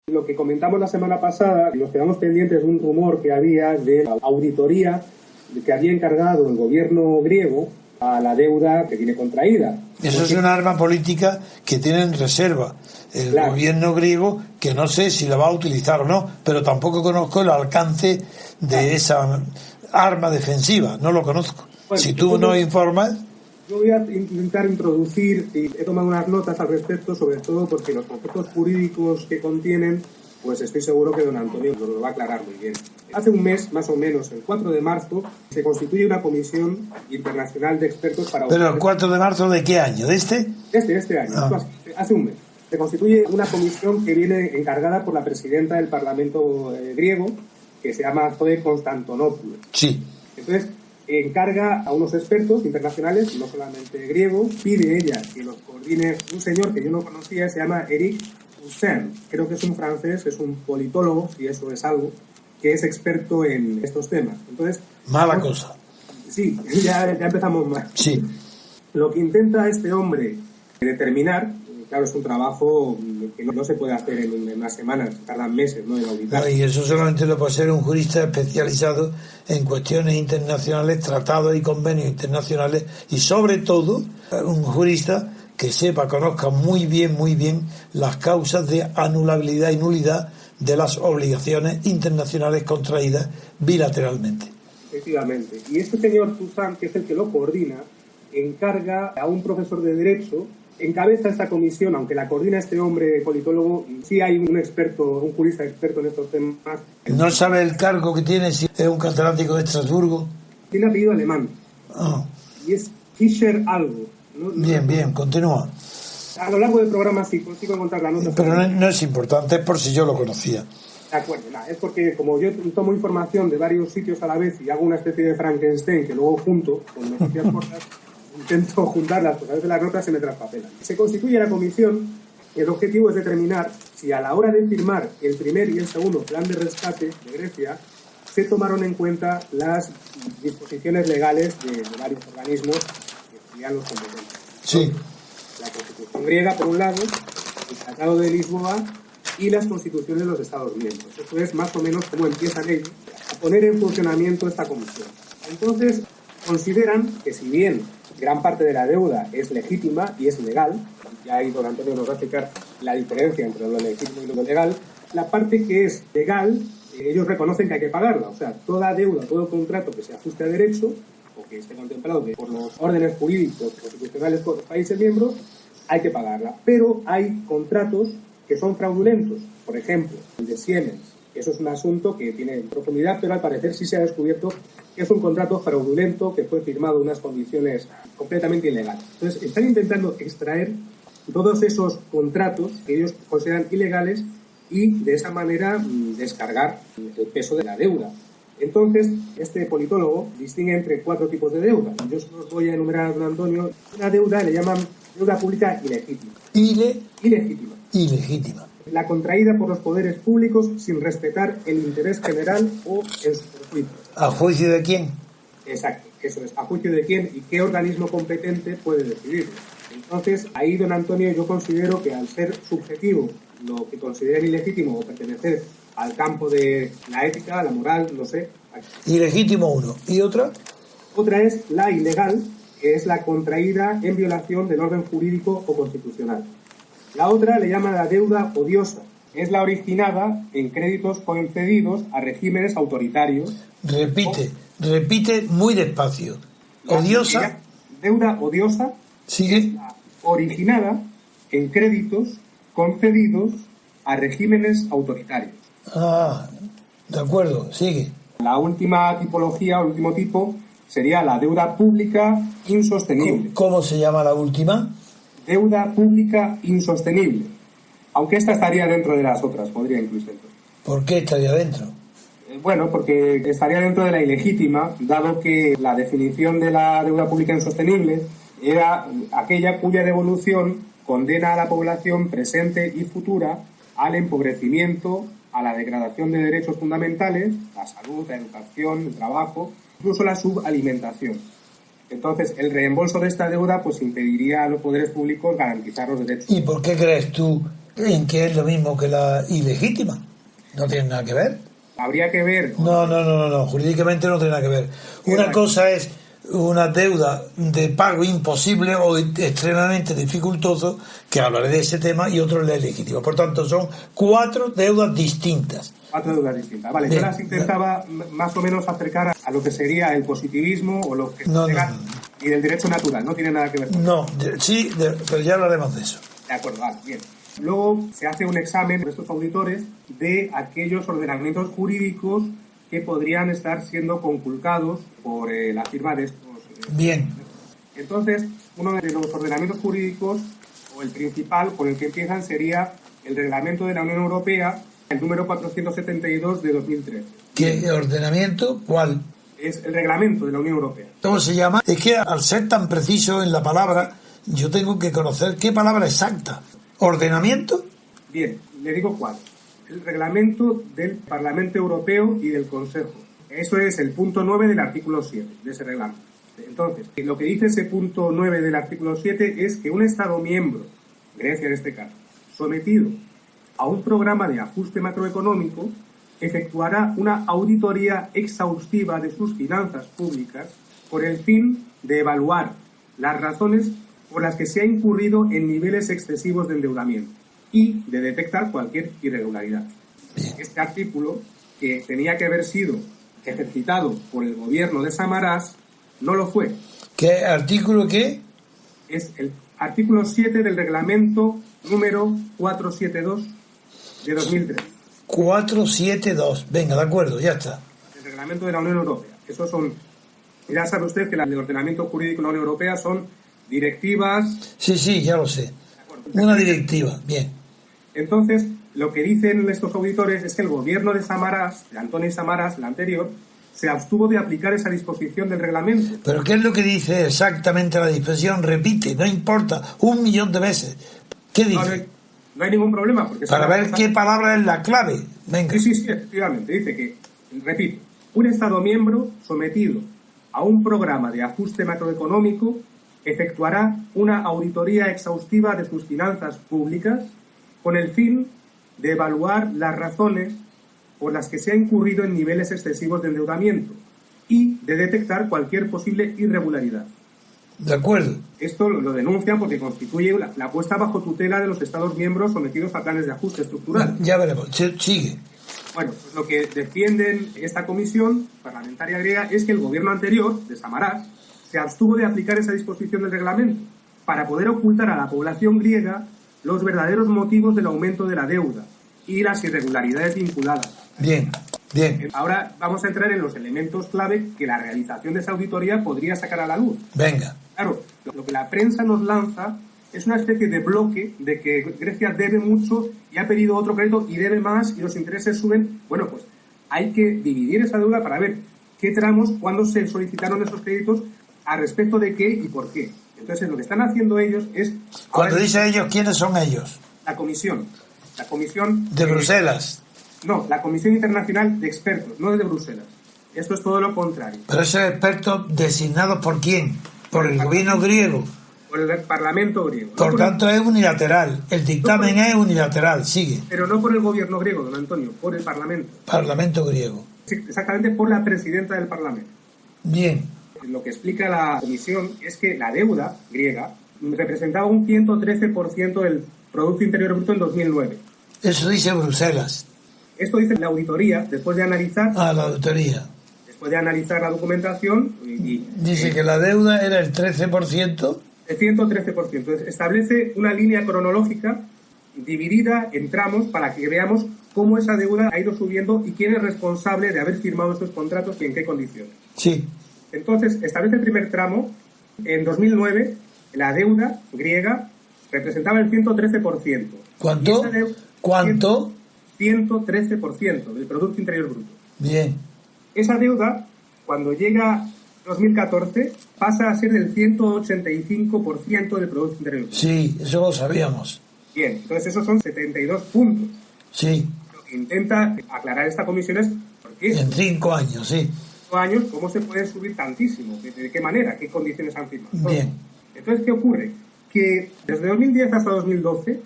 Lo que comentamos la semana pasada, nos quedamos pendientes de un rumor que había de la auditoría que había encargado el gobierno griego a la deuda que tiene contraída. Eso es un arma política que tiene en reserva el gobierno griego, que no sé si la va a utilizar o no, pero tampoco conozco el alcance de esa arma defensiva, no lo conozco. Bueno, si tú nos informas... Yo voy a intentar introducir, y he tomado unas notas al respecto, sobre todo porque los conceptos jurídicos que contienen, pues estoy seguro que don Antonio nos lo va a aclarar muy bien. Hace un mes, más o menos, el 4 de marzo, se constituye una comisión internacional de expertos para... ¿Pero el 4 de marzo de qué año? ¿De este? Este año, hace un mes. Se constituye una comisión que viene encargada por la presidenta del Parlamento griego, que se llama Zoe Constantinopoulos. Sí. Entonces, encarga a unos expertos internacionales, no solamente griegos, pide ella que los coordine un señor que yo no conocía, se llama Eric Toussaint, creo que es un francés, es un politólogo, si eso es algo, que es experto en estos temas. Entonces, mala cosa. Sí, ya empezamos mal. Sí. Lo que intenta este hombre determinar, claro, es un trabajo que no se puede hacer en unas semanas, tardan meses, ¿no?, en auditar. Y eso solamente lo puede ser un jurista especializado en cuestiones internacionales, tratados y convenios internacionales, y sobre todo un jurista que sepa, conozca muy bien las causas de anulabilidad y nulidad de las obligaciones internacionales contraídas bilateralmente. Efectivamente. Y este señor Toussaint, que es el que lo coordina, encarga a un profesor de Derecho, encabeza esta comisión, aunque la coordina este hombre politólogo, sí hay un experto, un jurista experto en estos temas. ¿No sabe el cargo que tiene, si es un catedrático de Estrasburgo? Tiene apellido alemán. Y es Fischer algo. Bien, continúa. A lo largo del programa sí consigo encontrar la nota. Pero no es importante, es por si yo lo conocía. De acuerdo, es porque como yo tomo información de varios sitios a la vez y hago una especie de Frankenstein que luego junto con noticias cortas, intento juntarlas, pues a veces las notas se me traspapelan. Se constituye la comisión y el objetivo es determinar si a la hora de firmar el primer y el segundo plan de rescate de Grecia se tomaron en cuenta las disposiciones legales de varios organismos que serían los competentes. Sí. La Constitución griega, por un lado, el Tratado de Lisboa y las constituciones de los Estados miembros. Eso es más o menos cómo empiezan ellos a poner en funcionamiento esta comisión. Entonces, consideran que si bien gran parte de la deuda es legítima y es legal, ya ahí don Antonio nos va a explicar la diferencia entre lo legítimo y lo legal, la parte que es legal, ellos reconocen que hay que pagarla. O sea, toda deuda, todo contrato que se ajuste a derecho o que esté contemplado por los órdenes jurídicos constitucionales de los países miembros, hay que pagarla. Pero hay contratos que son fraudulentos. Por ejemplo, el de Siemens. Eso es un asunto que tiene profundidad, pero al parecer sí se ha descubierto que es un contrato fraudulento que fue firmado en unas condiciones completamente ilegales. Entonces, están intentando extraer todos esos contratos que ellos consideran ilegales y de esa manera descargar el peso de la deuda. Entonces, este politólogo distingue entre 4 tipos de deuda. Yo solo os voy a enumerar, don Antonio. Una deuda le llaman deuda pública ilegítima. Ilegítima. La contraída por los poderes públicos sin respetar el interés general o en su perjuicio. ¿A juicio de quién? Exacto, eso es. ¿A juicio de quién y qué organismo competente puede decidirlo? Entonces, ahí, don Antonio, yo considero que al ser subjetivo lo que consideren ilegítimo o pertenecer al campo de la ética, la moral, no sé. Ilegítimo uno. ¿Y otra? Otra es la ilegal, que es la contraída en violación del orden jurídico o constitucional. La otra le llama la deuda odiosa, que es la originada en créditos concedidos a regímenes autoritarios. Repite muy despacio. Odiosa. Deuda odiosa. ¿Sigue? Es la originada en créditos concedidos a regímenes autoritarios. De acuerdo, sigue. La última tipología, o último tipo, sería la deuda pública insostenible. ¿Cómo se llama la última? Deuda pública insostenible. Aunque esta estaría dentro de las otras, podría incluirse dentro. ¿Por qué estaría dentro? Bueno, porque estaría dentro de la ilegítima, dado que la definición de la deuda pública insostenible era aquella cuya devolución condena a la población presente y futura al empobrecimiento, a la degradación de derechos fundamentales, la salud, la educación, el trabajo, incluso la subalimentación. Entonces, el reembolso de esta deuda pues impediría a los poderes públicos garantizar los derechos. ¿Y por qué crees tú En que es lo mismo que la ilegítima. No tiene nada que ver. Habría que ver. No. Jurídicamente no tiene nada que ver. Una cosa es una deuda de pago imposible o extremadamente dificultoso, que hablaré de ese tema, y otro es la ilegítima. Por tanto, son 4 deudas distintas. 4 deudas distintas. Vale, Bien. yo las intentaba más o menos acercar a lo que sería el positivismo o lo que y del derecho natural. No tiene nada que ver con eso. Pero ya hablaremos de eso. De acuerdo, vale, bien. Luego se hace un examen de estos auditores de aquellos ordenamientos jurídicos que podrían estar siendo conculcados por la firma de estos. Bien. Entonces, uno de los ordenamientos jurídicos, o el principal, con el que empiezan, sería el Reglamento de la Unión Europea, el número 472 de 2013. ¿Qué ordenamiento? ¿Cuál? Es el Reglamento de la Unión Europea. ¿Cómo se llama? Es que al ser tan preciso en la palabra, yo tengo que conocer qué palabra exacta. ¿Ordenamiento? Bien, le digo cuál. El reglamento del Parlamento Europeo y del Consejo. Eso es el punto 9 del artículo 7 de ese reglamento. Entonces, lo que dice ese punto 9 del artículo 7 es que un Estado miembro, Grecia en este caso, sometido a un programa de ajuste macroeconómico, efectuará una auditoría exhaustiva de sus finanzas públicas con el fin de evaluar las razones por las que se ha incurrido en niveles excesivos de endeudamiento y de detectar cualquier irregularidad. Este artículo, que tenía que haber sido ejercitado por el gobierno de Samaras, no lo fue. ¿Qué artículo qué? Es el artículo 7 del reglamento número 472 de 2003. 472, venga, de acuerdo, ya está. El reglamento de la Unión Europea. Esos son, ya sabe usted que el ordenamiento jurídico de la Unión Europea son directivas. Sí, ya lo sé. Una directiva, bien. Entonces, lo que dicen estos auditores es que el gobierno de Samaras, de Antonio Samaras, el anterior, se abstuvo de aplicar esa disposición del reglamento. ¿Pero qué es lo que dice exactamente la disposición? Repite, no importa, 1.000.000 de veces. ¿Qué dice? No hay ningún problema. Porque para ver qué palabra es la clave. Venga. Sí, efectivamente. Dice que, repito, un Estado miembro sometido a un programa de ajuste macroeconómico efectuará una auditoría exhaustiva de sus finanzas públicas con el fin de evaluar las razones por las que se ha incurrido en niveles excesivos de endeudamiento y de detectar cualquier posible irregularidad. De acuerdo. Esto lo denuncian porque constituye la puesta bajo tutela de los Estados miembros sometidos a planes de ajuste estructural. Ya veremos. Sigue. Bueno, pues lo que defienden esta comisión parlamentaria griega es que el gobierno anterior, de Samaras, se abstuvo de aplicar esa disposición del reglamento para poder ocultar a la población griega los verdaderos motivos del aumento de la deuda y las irregularidades vinculadas. Bien. Ahora vamos a entrar en los elementos clave que la realización de esa auditoría podría sacar a la luz. Venga. Claro, lo que la prensa nos lanza es una especie de bloque de que Grecia debe mucho y ha pedido otro crédito y debe más y los intereses suben. Bueno, pues hay que dividir esa deuda para ver qué tramos, cuándo se solicitaron esos créditos, a respecto de qué y por qué. Entonces, lo que están haciendo ellos es... Cuando dice ellos, ¿quiénes son ellos? La comisión. La comisión... ¿De Bruselas? No, la Comisión Internacional de Expertos, no de Bruselas. Esto es todo lo contrario. ¿Pero esos expertos designados por quién? ¿Por el gobierno griego? Por el Parlamento griego. Por tanto, es unilateral. El dictamen es unilateral. Sigue. Pero no por el gobierno griego, don Antonio, por el Parlamento. Parlamento griego. Sí, exactamente por la presidenta del Parlamento. Bien. Lo que explica la comisión es que la deuda griega representaba un 113% del Producto Interior Bruto en 2009. Eso dice Bruselas. Esto dice la auditoría, después de analizar... La auditoría. Después de analizar la documentación... dice que la deuda era el 13%. El 113%. Entonces, establece una línea cronológica dividida en tramos para que veamos cómo esa deuda ha ido subiendo y quién es responsable de haber firmado estos contratos y en qué condiciones. Sí. Entonces, establece el primer tramo. En 2009, la deuda griega representaba el 113%. ¿Cuánto? ¿Cuánto? 113% del Producto Interior Bruto. Bien. Esa deuda, cuando llega 2014, pasa a ser del 185% del Producto Interior Bruto. Sí, eso lo sabíamos. Bien, entonces esos son 72 puntos. Sí. Lo que intenta aclarar esta comisión es por qué. En 5 años, sí. 5 años, ¿cómo se puede subir tantísimo? ¿De qué manera? ¿Qué condiciones han firmado? Bien. Entonces, ¿qué ocurre? Que desde 2010 hasta 2012,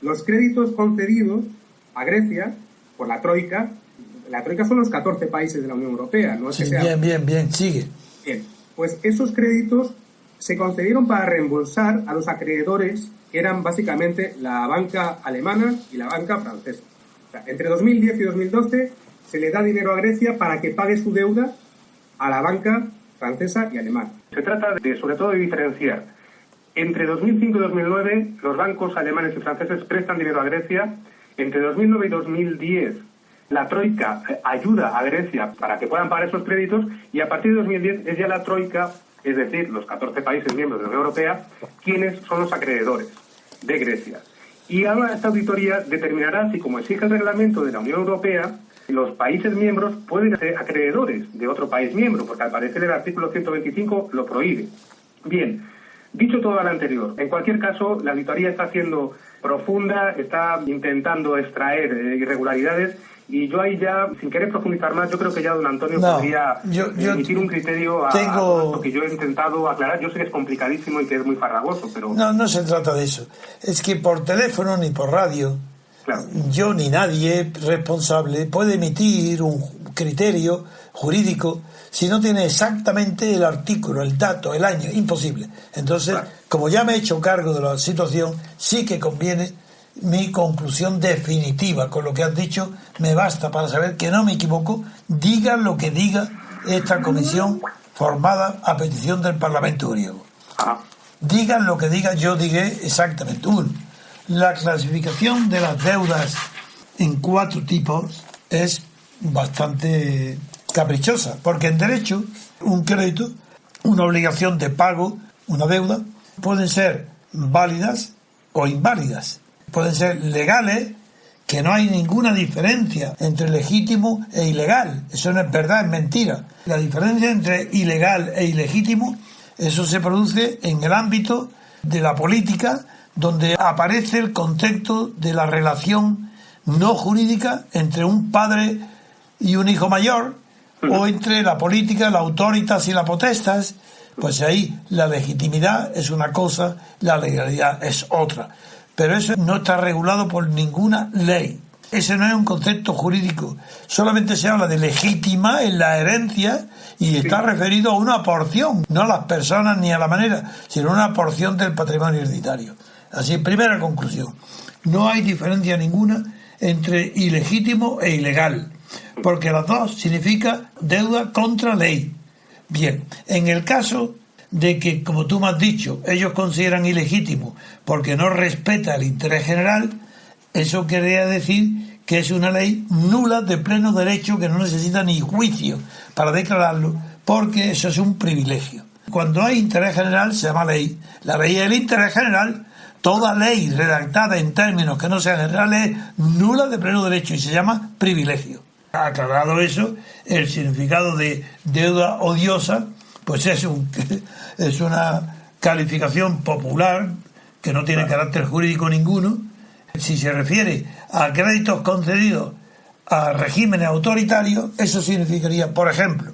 los créditos concedidos a Grecia por la Troika son los 14 países de la Unión Europea, no es sí, que sea... Bien, sigue. Bien, pues esos créditos se concedieron para reembolsar a los acreedores, que eran básicamente la banca alemana y la banca francesa. O sea, entre 2010 y 2012 se le da dinero a Grecia para que pague su deuda a la banca francesa y alemana. Se trata sobre todo de diferenciar. Entre 2005 y 2009 los bancos alemanes y franceses prestan dinero a Grecia. Entre 2009 y 2010 la Troika ayuda a Grecia para que puedan pagar esos créditos, y a partir de 2010 es ya la Troika, es decir, los 14 países miembros de la Unión Europea, quienes son los acreedores de Grecia. Y ahora esta auditoría determinará si, como exige el reglamento de la Unión Europea, los países miembros pueden ser acreedores de otro país miembro, porque al parecer el artículo 125 lo prohíbe. Bien, dicho todo lo anterior, en cualquier caso, la auditoría está siendo profunda, está intentando extraer irregularidades, y yo ahí ya, sin querer profundizar más, yo creo que ya don Antonio podría emitir un criterio a lo que yo he intentado aclarar. Yo sé que es complicadísimo y que es muy farragoso, pero... No se trata de eso. Es que por teléfono ni por radio, claro, yo ni nadie responsable puede emitir un criterio jurídico si no tiene exactamente el artículo, el dato, el año. Imposible. Entonces, claro, como ya me he hecho cargo de la situación, sí que conviene mi conclusión definitiva. Con lo que has dicho me basta para saber que no me equivoco, diga lo que diga esta comisión formada a petición del Parlamento griego. Digan lo que diga, yo diré exactamente. La clasificación de las deudas en 4 tipos es bastante caprichosa, porque en derecho un crédito, una obligación de pago, una deuda, pueden ser válidas o inválidas. Pueden ser legales, que no hay ninguna diferencia entre legítimo e ilegal. Eso no es verdad, es mentira. La diferencia entre ilegal e ilegítimo, eso se produce en el ámbito de la política, donde aparece el concepto de la relación no jurídica entre un padre y un hijo mayor, o entre la política, la autoritas y la potestas. Pues ahí la legitimidad es una cosa, la legalidad es otra. Pero eso no está regulado por ninguna ley. Ese no es un concepto jurídico. Solamente se habla de legítima en la herencia y está referido a una porción, no a las personas ni a la manera, sino a una porción del patrimonio hereditario. Así, primera conclusión. No hay diferencia ninguna entre ilegítimo e ilegal, porque las dos significa deuda contra ley. Bien, en el caso de que, como tú me has dicho, ellos consideran ilegítimo porque no respeta el interés general, eso querría decir que es una ley nula de pleno derecho, que no necesita ni juicio para declararlo, porque eso es un privilegio. Cuando hay interés general se llama ley. La ley es el interés general. Toda ley redactada en términos que no sean generales es nula de pleno derecho y se llama privilegio. Aclarado eso, el significado de deuda odiosa pues es una calificación popular que no tiene carácter jurídico ninguno. Si se refiere a créditos concedidos a regímenes autoritarios, eso significaría, por ejemplo,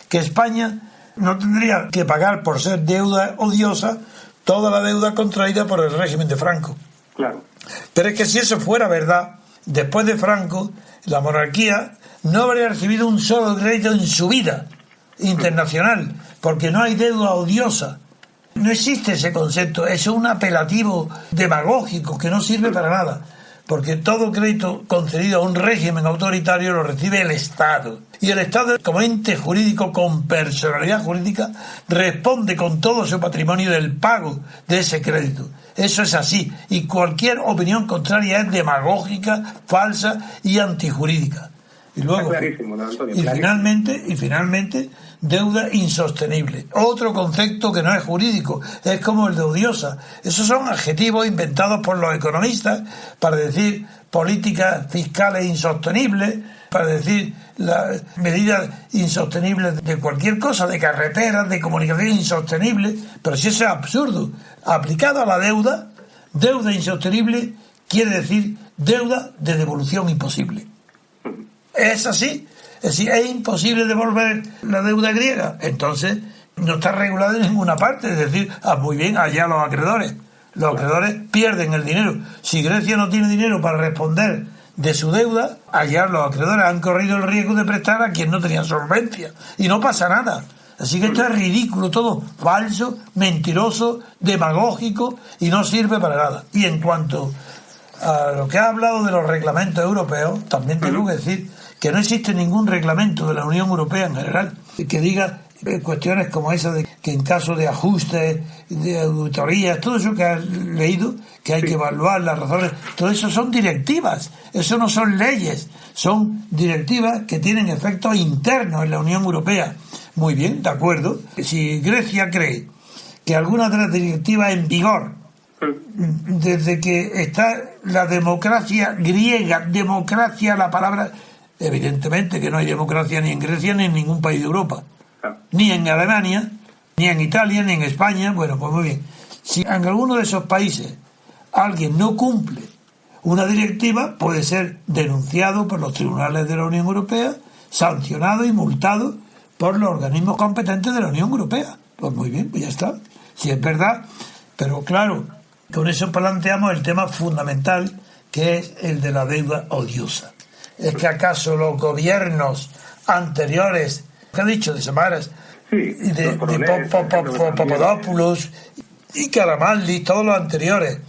que España no tendría que pagar por ser deuda odiosa toda la deuda contraída por el régimen de Franco. Claro. Pero es que si eso fuera verdad, después de Franco, la monarquía no habría recibido un solo crédito en su vida internacional, porque no hay deuda odiosa. No existe ese concepto, es un apelativo demagógico que no sirve para nada, porque todo crédito concedido a un régimen autoritario lo recibe el Estado. Y el Estado, como ente jurídico con personalidad jurídica, responde con todo su patrimonio del pago de ese crédito. Eso es así, y cualquier opinión contraria es demagógica, falsa y antijurídica. Y luego, Antonio, finalmente, deuda insostenible. Otro concepto que no es jurídico, es como el de odiosa. Esos son adjetivos inventados por los economistas para decir políticas fiscales insostenibles, para decir las medidas insostenibles de cualquier cosa, de carreteras, de comunicación insostenible. Pero si eso es absurdo. Aplicado a la deuda insostenible quiere decir deuda de devolución imposible. Es así. Es decir, es imposible devolver la deuda griega. Entonces, no está regulada en ninguna parte. Es decir, muy bien, allá los acreedores. Los acreedores pierden el dinero. Si Grecia no tiene dinero para responder de su deuda, allá los acreedores han corrido el riesgo de prestar a quien no tenía solvencia. Y no pasa nada. Así que esto es ridículo, todo falso, mentiroso, demagógico y no sirve para nada. Y en cuanto a lo que ha hablado de los reglamentos europeos, también tengo que decir que no existe ningún reglamento de la Unión Europea en general que diga cuestiones como esa de que en caso de ajustes, de auditorías, todo eso que has leído, que hay que evaluar las razones, todo eso son directivas, eso no son leyes, son directivas que tienen efectos internos en la Unión Europea. Muy bien, de acuerdo. Si Grecia cree que alguna de las directivas en vigor, desde que está la democracia griega, democracia, la palabra, evidentemente que no hay democracia ni en Grecia ni en ningún país de Europa, ni en Alemania, ni en Italia, ni en España. Bueno, pues muy bien. Si en alguno de esos países alguien no cumple una directiva, puede ser denunciado por los tribunales de la Unión Europea, sancionado y multado por los organismos competentes de la Unión Europea. Pues muy bien, pues ya está. Si es verdad, pero claro, con eso planteamos el tema fundamental, que es el de la deuda odiosa. ¿Es que acaso los gobiernos anteriores, que ha dicho de Samaras, de Papadopoulos y Karamanlis, todos los anteriores,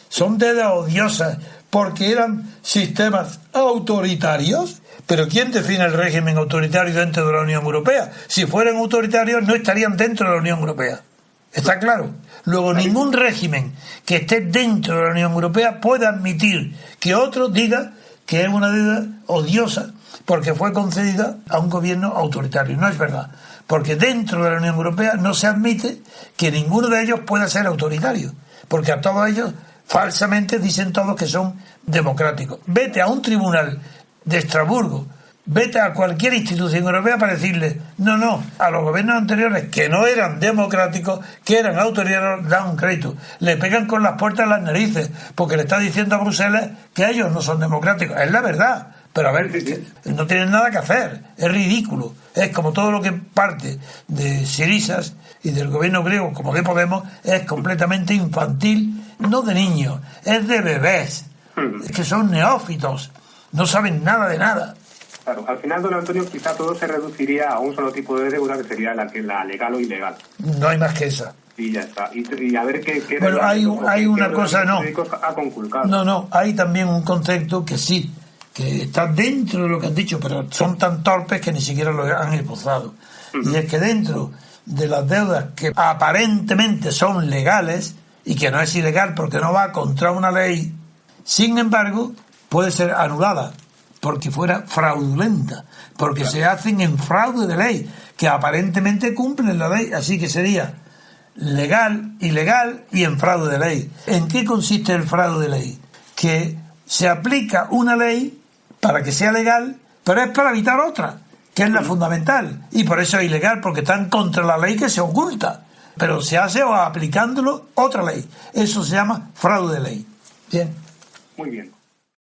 son deudas odiosas porque eran sistemas autoritarios? Pero ¿quién define el régimen autoritario dentro de la Unión Europea? Si fueran autoritarios no estarían dentro de la Unión Europea. ¿Está claro? Luego, ningún régimen que esté dentro de la Unión Europea puede admitir que otro diga que es una deuda odiosa porque fue concedida a un gobierno autoritario. No es verdad. Porque dentro de la Unión Europea no se admite que ninguno de ellos pueda ser autoritario. Porque a todos ellos falsamente dicen todos que son democráticos. Vete a un tribunal de Estrasburgo, vete a cualquier institución europea para decirle no, a los gobiernos anteriores que no eran democráticos, que eran autoritarios, dan un crédito, le pegan con las puertas a las narices porque le está diciendo a Bruselas que ellos no son democráticos. Es la verdad, pero a ver, no tienen nada que hacer, es ridículo. Es como todo lo que parte de Syriza y del gobierno griego, como de Podemos, es completamente infantil, no de niños, es de bebés, es que son neófitos, no saben nada de nada. Claro, al final, don Antonio, quizá todo se reduciría a un solo tipo de deuda, que sería la legal o ilegal. No hay más que esa. Y ya está. Y a ver qué bueno, hay una cosa, no. Ha conculcado. No, hay también un concepto que sí, que está dentro de lo que han dicho, pero son tan torpes que ni siquiera lo han esbozado. Y es que dentro de las deudas que aparentemente son legales, y que no es ilegal porque no va contra una ley, sin embargo, puede ser anulada porque fuera fraudulenta, porque se hacen en fraude de ley, que aparentemente cumplen la ley, así que sería legal, ilegal y en fraude de ley. ¿En qué consiste el fraude de ley? Que se aplica una ley para que sea legal, pero es para evitar otra, que es la fundamental, y por eso es ilegal, porque están contra la ley que se oculta, pero se hace aplicándolo otra ley. Eso se llama fraude de ley. Bien. Muy bien.